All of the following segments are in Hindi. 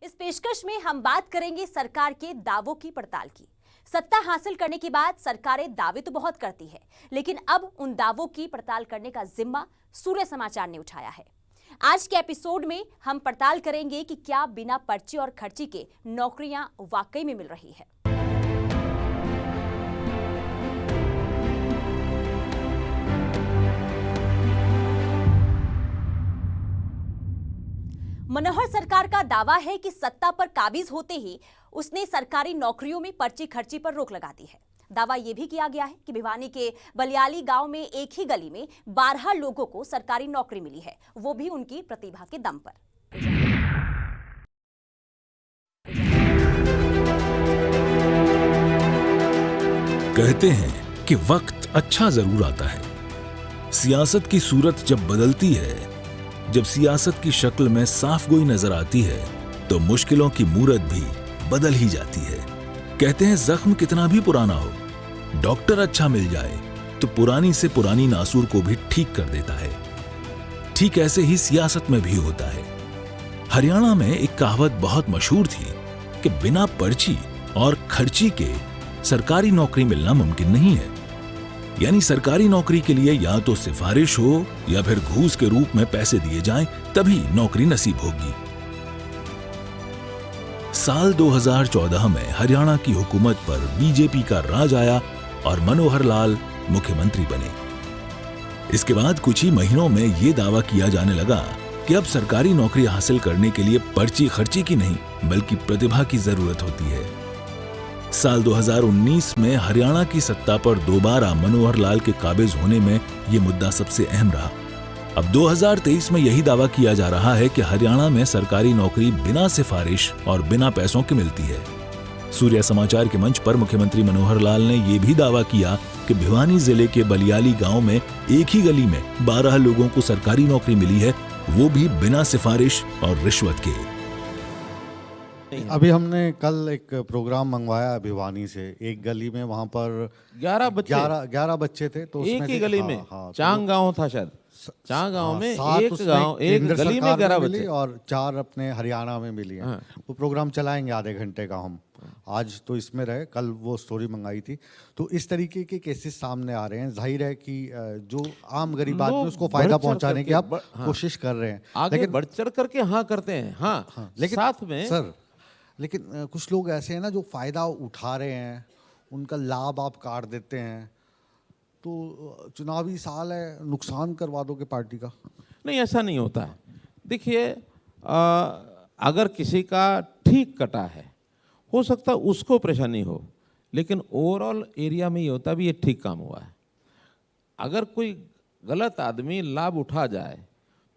इस पेशकश में हम बात करेंगे सरकार के दावों की पड़ताल की। सत्ता हासिल करने के बाद सरकारें दावे तो बहुत करती है, लेकिन अब उन दावों की पड़ताल करने का जिम्मा सूर्य समाचार ने उठाया है। आज के एपिसोड में हम पड़ताल करेंगे कि क्या बिना पर्ची और खर्ची के नौकरियां वाकई में मिल रही है। मनोहर सरकार का दावा है कि सत्ता पर काबिज होते ही उसने सरकारी नौकरियों में पर्ची खर्ची पर रोक लगा दी है। दावा यह भी किया गया है कि भिवानी के बलियाली गांव में एक ही गली में 12 लोगों को सरकारी नौकरी मिली है, वो भी उनकी प्रतिभा के दम पर। कहते हैं कि वक्त अच्छा जरूर आता है। सियासत की सूरत जब बदलती है, जब सियासत की शक्ल में साफ गोई नजर आती है, तो मुश्किलों की मूरत भी बदल ही जाती है। कहते हैं जख्म कितना भी पुराना हो, डॉक्टर अच्छा मिल जाए तो पुरानी से पुरानी नासूर को भी ठीक कर देता है। ठीक ऐसे ही सियासत में भी होता है। हरियाणा में एक कहावत बहुत मशहूर थी कि बिना पर्ची और खर्ची के सरकारी नौकरी मिलना मुमकिन नहीं है। यानी सरकारी नौकरी के लिए या तो सिफारिश हो या फिर घूस के रूप में पैसे दिए जाएं, तभी नौकरी नसीब होगी। साल 2014 में हरियाणा की हुकूमत पर बीजेपी का राज आया और मनोहर लाल मुख्यमंत्री बने। इसके बाद कुछ ही महीनों में यह दावा किया जाने लगा कि अब सरकारी नौकरी हासिल करने के लिए पर्ची खर्ची की नहीं, बल्कि प्रतिभा की जरूरत होती है। साल 2019 में हरियाणा की सत्ता पर दोबारा मनोहर लाल के काबिज होने में यह मुद्दा सबसे अहम रहा। अब 2023 में यही दावा किया जा रहा है कि हरियाणा में सरकारी नौकरी बिना सिफारिश और बिना पैसों की मिलती है। सूर्य समाचार के मंच पर मुख्यमंत्री मनोहर लाल ने यह भी दावा किया कि भिवानी जिले के बलियाली गांव में एक ही गली में 12 लोगों को सरकारी नौकरी मिली है, वो भी बिना सिफारिश और रिश्वत के। अभी हमने कल एक प्रोग्राम मंगवाया भिवानी से, एक गली में वहां पर 11 बच्चे थे, तो एक ही गली में हाँ, चांग गांव था शायद, चांग गांव में एक गली में 11 बच्चे और 4 अपने हरियाणा में मिली हैं। वो प्रोग्राम चलाएंगे आधे घंटे का हम, आज तो इसमें रहे, कल वो स्टोरी मंगाई थी। तो इस तरीके के केसेस सामने आ रहे हैं। जाहिर है कि जो आम गरीब आदमी उसको फायदा पहुंचाने की आप कोशिश कर रहे हैं, आगे बढ़ चढ़ करके हाँ करते हैं। हाँ, लेकिन साथ में सर, लेकिन कुछ लोग ऐसे हैं ना जो फायदा उठा रहे हैं, उनका लाभ आप काट देते हैं। तो चुनावी साल है, नुकसान करवा दोगे पार्टी का? नहीं, ऐसा नहीं होता है। देखिए, अगर किसी का ठीक कटा है, हो सकता है उसको परेशानी हो, लेकिन ओवरऑल एरिया में ये होता भी ये ठीक काम हुआ है। अगर कोई गलत आदमी लाभ उठा जाए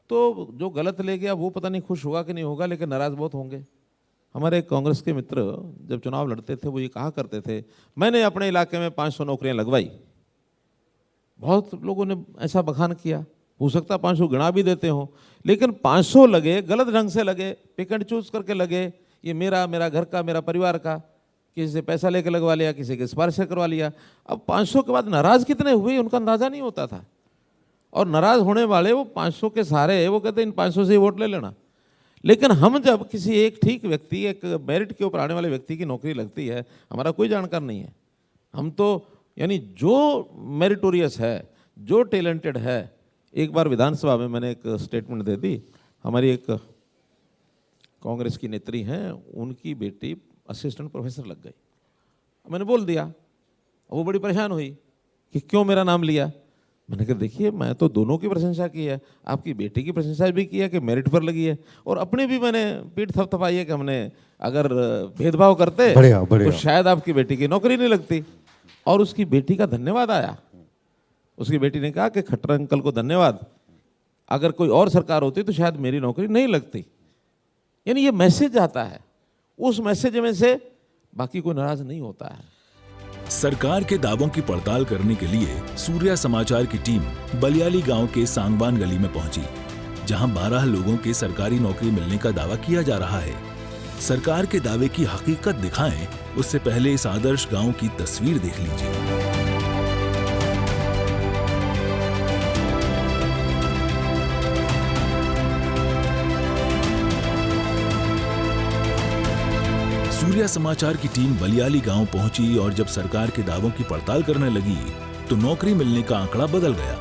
तो जो गलत ले गया वो पता नहीं खुश होगा कि नहीं होगा, लेकिन नाराज बहुत होंगे। हमारे कांग्रेस के मित्र जब चुनाव लड़ते थे वो ये कहा करते थे, मैंने अपने इलाके में 500 नौकरियां लगवाई। बहुत लोगों ने ऐसा बखान किया, हो सकता है 500 गिना भी देते हो, लेकिन 500 लगे, गलत ढंग से लगे, पिक एंड चूज करके लगे। ये मेरा घर का, मेरा परिवार का, किसी से पैसा लेके लगवा लिया, किसी के सिफारिश करवा लिया। अब 500 के बाद नाराज कितने हुए उनका अंदाजा नहीं होता था। और नाराज होने वाले वो 500 के सारे, वो कहते इन 500 से ही वोट ले लेना। लेकिन हम जब किसी एक ठीक व्यक्ति, एक मेरिट के ऊपर आने वाले व्यक्ति की नौकरी लगती है, हमारा कोई जानकार नहीं है, हम तो यानी जो मेरिटोरियस है, जो टैलेंटेड है। एक बार विधानसभा में मैंने एक स्टेटमेंट दे दी, हमारी एक कांग्रेस की नेत्री हैं, उनकी बेटी असिस्टेंट प्रोफेसर लग गई। मैंने बोल दिया, वो बड़ी परेशान हुई कि क्यों मेरा नाम लिया। मैंने कहा देखिए, मैं तो दोनों की प्रशंसा की है, आपकी बेटी की प्रशंसा भी की है कि मेरिट पर लगी है, और अपनी भी मैंने पीठ थपथपाई है कि हमने अगर भेदभाव करते तो शायद आपकी बेटी की नौकरी नहीं लगती। और उसकी बेटी का धन्यवाद आया। उसकी बेटी ने कहा कि खट्टर अंकल को धन्यवाद, अगर कोई और सरकार होती तो शायद मेरी नौकरी नहीं लगती। यानी ये मैसेज आता है, उस मैसेज में से बाकी कोई नाराज नहीं होता है। सरकार के दावों की पड़ताल करने के लिए सूर्य समाचार की टीम बलियाली गांव के सांगवान गली में पहुंची, जहां 12 लोगों के सरकारी नौकरी मिलने का दावा किया जा रहा है। सरकार के दावे की हकीकत दिखाएं, उससे पहले इस आदर्श गांव की तस्वीर देख लीजिए। सूर्या समाचार की टीम बलियाली गांव पहुंची और जब सरकार के दावों की पड़ताल करने लगी तो नौकरी मिलने का आंकड़ा बदल गया।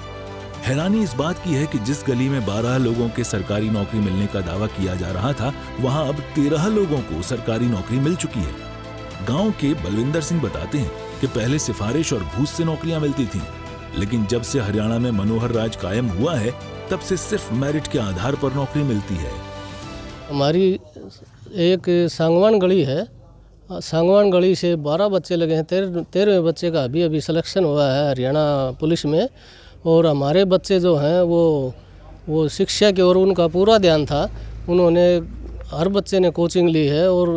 हैरानी इस बात की है कि जिस गली में 12 लोगों के सरकारी नौकरी मिलने का दावा किया जा रहा था, वहां अब 13 लोगों को सरकारी नौकरी मिल चुकी है। गांव के बलविंदर सिंह बताते हैं कि पहले सिफारिश और घूस से नौकरियां मिलती थीं, लेकिन जब से हरियाणा में मनोहर राज कायम हुआ है, तब से सिर्फ मेरिट के आधार पर नौकरी मिलती है। हमारी एक सांगवान गली है, सांगवान गली से 12 बच्चे लगे हैं, 13वें बच्चे का अभी सिलेक्शन हुआ है हरियाणा पुलिस में। और हमारे बच्चे जो हैं वो शिक्षा की ओर उनका पूरा ध्यान था। उन्होंने हर बच्चे ने कोचिंग ली है और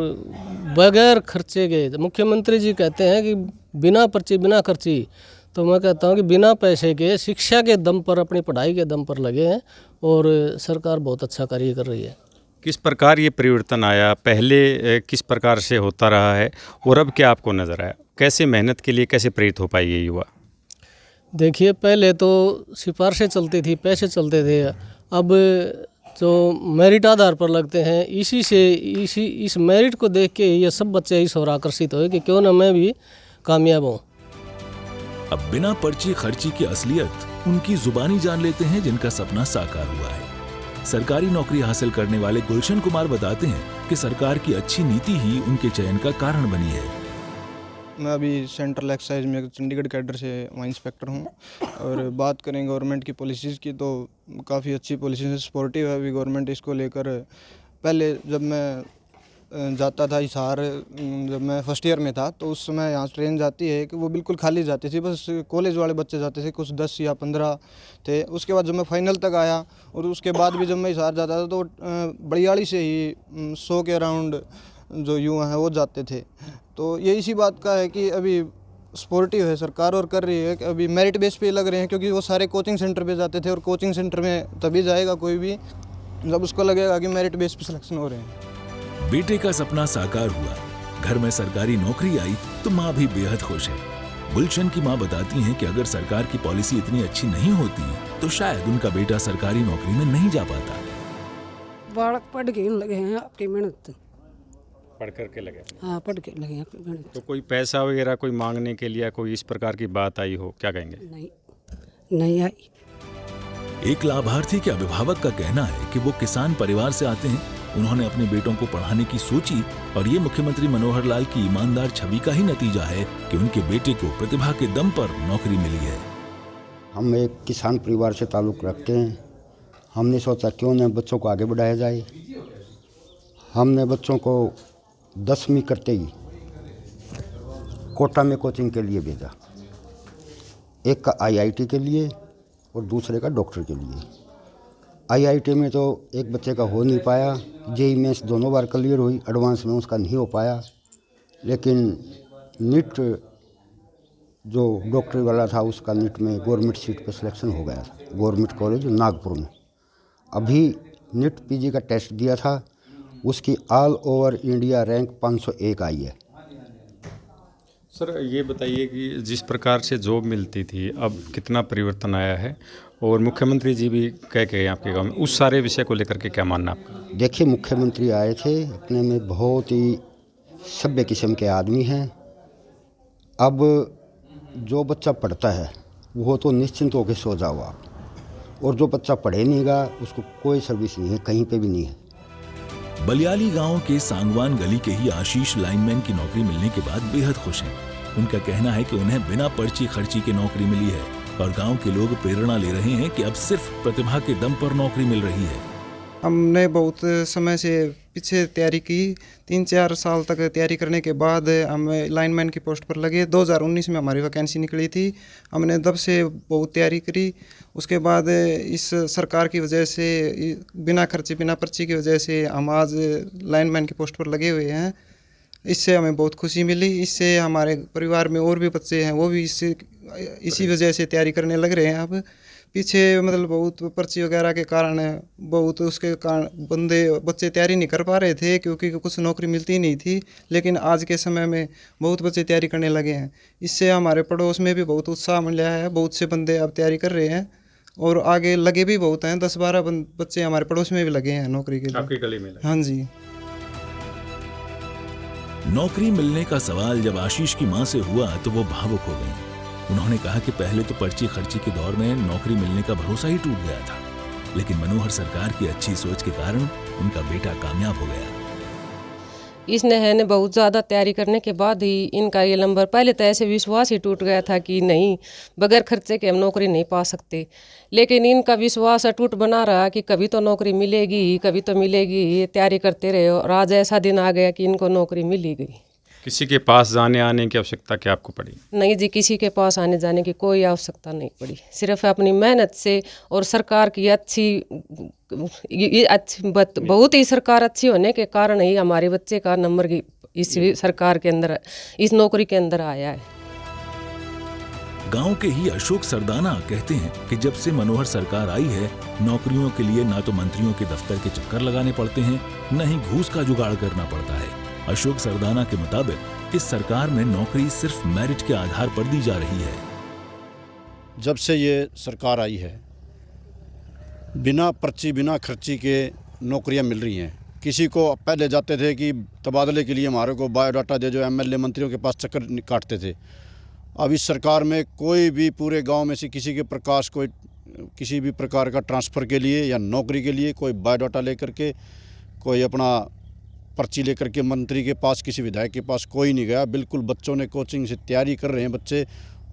बगैर खर्चे के, मुख्यमंत्री जी कहते हैं कि बिना पर्ची बिना खर्ची, तो मैं कहता हूँ कि बिना पैसे के शिक्षा के दम पर, अपनी पढ़ाई के दम पर लगे हैं और सरकार बहुत अच्छा कार्य कर रही है। किस प्रकार ये परिवर्तन आया, पहले किस प्रकार से होता रहा है और अब क्या आपको नज़र आया? कैसे मेहनत के लिए कैसे प्रेरित हो पाए ये युवा? देखिए, पहले तो सिफारिशें चलती थी, पैसे चलते थे। अब जो मेरिट आधार पर लगते हैं, इस मेरिट को देख के ये सब बच्चे इस ओर आकर्षित हुए कि क्यों ना मैं भी कामयाब हूँ। अब बिना पर्ची खर्ची की असलियत उनकी जुबानी जान लेते हैं जिनका सपना साकार हुआ है। सरकारी नौकरी हासिल करने वाले गुलशन कुमार बताते हैं कि सरकार की अच्छी नीति ही उनके चयन का कारण बनी है। मैं अभी सेंट्रल एक्साइज में चंडीगढ़ कैडर से वहाँ इंस्पेक्टर हूँ। और बात करें गवर्नमेंट की पॉलिसीज़ की तो काफ़ी अच्छी पॉलिसीज है, सपोर्टिव है अभी गवर्नमेंट इसको लेकर। पहले जब मैं जाता था हिसार, जब मैं फर्स्ट ईयर में था, तो उस समय यहाँ ट्रेन जाती है कि वो बिल्कुल खाली जाती थी, बस कॉलेज वाले बच्चे जाते थे, कुछ 10 या 15 थे। उसके बाद जब मैं फाइनल तक आया और उसके बाद भी जब मैं हिसार जाता था तो बड़ियाली से ही 100 के अराउंड जो युवा हैं वो जाते थे। तो ये इसी बात का है कि अभी सपोर्टिव है सरकार और कर रही है कि अभी मेरिट बेस पे लग रहे हैं, क्योंकि वो सारे कोचिंग सेंटर पे जाते थे और कोचिंग सेंटर में तभी जाएगा कोई भी जब उसको लगेगा कि मेरिट बेस पे सिलेक्शन हो रहे हैं। बेटे का सपना साकार हुआ, घर में सरकारी नौकरी आई तो माँ भी बेहद खुश है। गुलशन की माँ बताती हैं कि अगर सरकार की पॉलिसी इतनी अच्छी नहीं होती तो शायद उनका बेटा सरकारी नौकरी में नहीं जा पाता। बालक पढ़ के लगे हैं, आपकी मेहनत पढ़ करके लगे? हाँ, पढ़ के लगे हैं मेहनत। तो कोई पैसा वगैरह कोई मांगने के लिए कोई इस प्रकार की बात आई हो, क्या कहेंगे? नहीं आई। एक लाभार्थी के अभिभावक का कहना है कि वो किसान परिवार से आते हैं। उन्होंने अपने बेटों को पढ़ाने की सोची और ये मुख्यमंत्री मनोहर लाल की ईमानदार छवि का ही नतीजा है कि उनके बेटे को प्रतिभा के दम पर नौकरी मिली है। हम एक किसान परिवार से ताल्लुक़ रखते हैं। हमने सोचा क्यों न बच्चों को आगे बढ़ाया जाए। हमने बच्चों को 10वीं करते ही कोटा में कोचिंग के लिए भेजा, एक का IIT के लिए और दूसरे का डॉक्टर के लिए। IIT में तो एक बच्चे का हो नहीं पाया, JEE मेंस दोनों बार क्लियर हुई, एडवांस में उसका नहीं हो पाया। लेकिन नीट जो डॉक्टरी वाला था उसका नीट में गवर्नमेंट सीट पर सिलेक्शन हो गया था, गवर्नमेंट कॉलेज नागपुर में। अभी नीट PG का टेस्ट दिया था, उसकी ऑल ओवर इंडिया रैंक 501 आई है। सर ये बताइए कि जिस प्रकार से जॉब मिलती थी अब कितना परिवर्तन आया है, और मुख्यमंत्री जी भी कह के आपके गांव में, उस सारे विषय को लेकर के क्या मानना आपका? देखिए, मुख्यमंत्री आए थे, अपने में बहुत ही सभ्य किस्म के आदमी हैं। अब जो बच्चा पढ़ता है वो तो निश्चिंत होकर सो जाओ आप, और जो बच्चा पढ़े नहींगा उसको कोई सर्विस नहीं है, कहीं पे भी नहीं है। बलियाली गांव के सांगवान गली के ही आशीष लाइनमैन की नौकरी मिलने के बाद बेहद खुश हैं। उनका कहना है कि उन्हें बिना पर्ची खर्ची के नौकरी मिली है और गांव के लोग प्रेरणा ले रहे हैं कि अब सिर्फ प्रतिभा के दम पर नौकरी मिल रही है। हमने बहुत समय से पीछे तैयारी की, 3-4 साल तक तैयारी करने के बाद हम लाइनमैन की पोस्ट पर लगे। 2019 में हमारी वैकेंसी निकली थी, हमने तब से बहुत तैयारी करी। उसके बाद इस सरकार की वजह से, बिना खर्चे बिना पर्ची की वजह से हम आज लाइनमैन की पोस्ट पर लगे हुए हैं। इससे हमें बहुत खुशी मिली। इससे हमारे परिवार में और भी बच्चे हैं, वो भी इसी वजह से तैयारी करने लग रहे हैं। अब पीछे मतलब बहुत पर्ची वगैरह के कारण बहुत उसके कारण बच्चे तैयारी नहीं कर पा रहे थे, क्योंकि कुछ नौकरी मिलती नहीं थी। लेकिन आज के समय में बहुत बच्चे तैयारी करने लगे हैं। इससे हमारे पड़ोस में भी बहुत उत्साह मिला है, बहुत से बंदे अब तैयारी कर रहे हैं और आगे लगे भी बहुत हैं। 10-12 बच्चे हमारे पड़ोस में भी लगे हैं नौकरी के लिए। आपकी गली में? हाँ जी। नौकरी मिलने का सवाल जब आशीष की मां से हुआ तो वो भावुक हो गई। उन्होंने कहा कि पहले तो पर्ची खर्ची के दौर में नौकरी मिलने का भरोसा ही टूट गया था, लेकिन मनोहर सरकार की अच्छी सोच के कारण उनका बेटा कामयाब हो गया। इसने है ने बहुत ज़्यादा तैयारी करने के बाद ही इनका ये नंबर, पहले तो ऐसे विश्वास ही टूट गया था कि नहीं, बगैर खर्चे के हम नौकरी नहीं पा सकते, लेकिन इनका विश्वास अटूट बना रहा कि कभी तो नौकरी मिलेगी, कभी तो मिलेगी। ये तैयारी करते रहे और आज ऐसा दिन आ गया कि इनको नौकरी मिल ही गई। किसी के पास जाने आने की आवश्यकता क्या आपको पड़ी? नहीं जी, किसी के पास आने जाने की कोई आवश्यकता नहीं पड़ी। सिर्फ अपनी मेहनत से और सरकार की बहुत ही सरकार अच्छी होने के कारण ही हमारे बच्चे का नंबर इस सरकार के अंदर, इस नौकरी के अंदर आया है। गांव के ही अशोक सरदाना कहते हैं कि जब से मनोहर सरकार आई है, नौकरियों के लिए ना तो मंत्रियों के दफ्तर के चक्कर लगाने पड़ते हैं, न ही घूस का जुगाड़ करना पड़ता है। अशोक सरदाना के मुताबिक इस सरकार में नौकरी सिर्फ मेरिट के आधार पर दी जा रही है। जब से ये सरकार आई है, बिना पर्ची बिना खर्ची के नौकरियां मिल रही हैं। किसी को पहले जाते थे कि तबादले के लिए हमारे को बायोडाटा दे, जो एमएलए मंत्रियों के पास चक्कर काटते थे। अब इस सरकार में कोई भी पूरे गांव में से किसी के प्रकाश कोई किसी भी प्रकार का ट्रांसफ़र के लिए या नौकरी के लिए कोई बायोडाटा लेकर के, कोई अपना पर्ची लेकर के मंत्री के पास, किसी विधायक के पास कोई नहीं गया। बिल्कुल बच्चों ने कोचिंग से तैयारी कर रहे हैं बच्चे,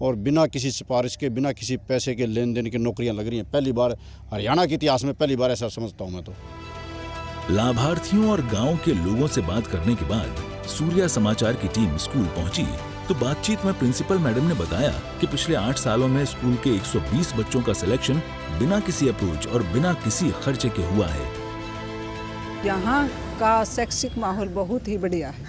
और बिना किसी सिफारिश के, बिना किसी पैसे के लेन देन की नौकरियां लग रही हैं। पहली बार हरियाणा के इतिहास में पहली बार ऐसा समझता हूं मैं तो। लाभार्थियों और गांव के लोगों से बात करने के बाद सूर्या समाचार की टीम स्कूल पहुंची तो बातचीत में प्रिंसिपल मैडम ने बताया कि पिछले 8 सालों में स्कूल के 120 बच्चों का सिलेक्शन बिना किसी अप्रोच और बिना किसी खर्चे के हुआ है। यहाँ का शैक्षिक माहौल बहुत ही बढ़िया है।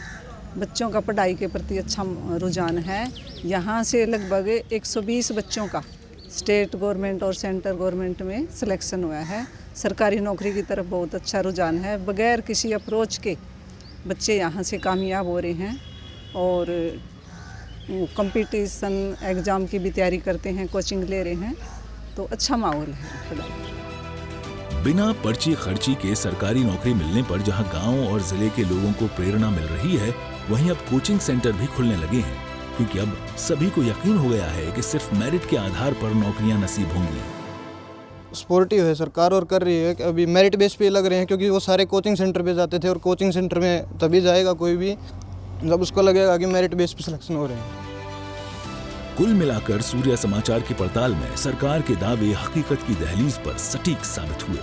बच्चों का पढ़ाई के प्रति अच्छा रुझान है। यहाँ से लगभग 120 बच्चों का स्टेट गवर्नमेंट और सेंट्रल गवर्नमेंट में सिलेक्शन हुआ है। सरकारी नौकरी की तरफ बहुत अच्छा रुझान है। बगैर किसी अप्रोच के बच्चे यहाँ से कामयाब हो रहे हैं और कंपटीशन एग्ज़ाम की भी तैयारी करते हैं, कोचिंग ले रहे हैं, तो अच्छा माहौल है पढ़ाई। बिना पर्ची खर्ची के सरकारी नौकरी मिलने पर जहां गांव और जिले के लोगों को प्रेरणा मिल रही है, वहीं अब कोचिंग सेंटर भी खुलने लगे हैं, क्योंकि अब सभी को यकीन हो गया है कि सिर्फ मेरिट के आधार पर नौकरियां नसीब होंगी। सपोर्टिव है सरकार और कर रही है कि अभी मेरिट बेस पे लग रहे हैं, क्योंकि वो सारे कोचिंग सेंटर पे जाते थे और कोचिंग सेंटर में तभी जाएगा कोई भी जब उसको लगेगा कि मेरिट बेस पे सिलेक्शन हो रहे हैं। कुल मिलाकर सूर्या समाचार की पड़ताल में सरकार के दावे हकीकत की दहलीज पर सटीक साबित हुए।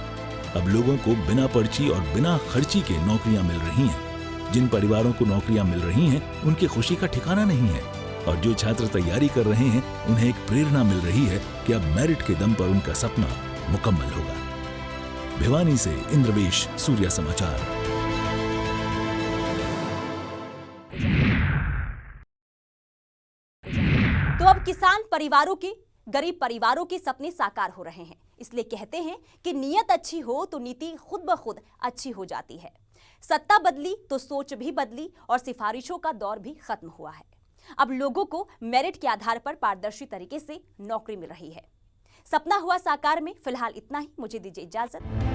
अब लोगों को बिना पर्ची और बिना खर्ची के नौकरियां मिल रही हैं। जिन परिवारों को नौकरियां मिल रही हैं, उनकी खुशी का ठिकाना नहीं है, और जो छात्र तैयारी कर रहे हैं, उन्हें एक प्रेरणा मिल रही है कि अब मेरिट के दम पर उनका सपना मुकम्मल होगा। भिवानी से इंद्रवेश, सूर्या समाचार। तो अब किसान परिवारों के, गरीब परिवारों के सपने साकार हो रहे हैं। इसलिए कहते हैं कि नीयत अच्छी हो तो नीति खुद ब खुद अच्छी हो जाती है। सत्ता बदली तो सोच भी बदली और सिफारिशों का दौर भी खत्म हुआ है। अब लोगों को मेरिट के आधार पर पारदर्शी तरीके से नौकरी मिल रही है। सपना हुआ साकार में फिलहाल इतना ही। मुझे दीजिए इजाजत।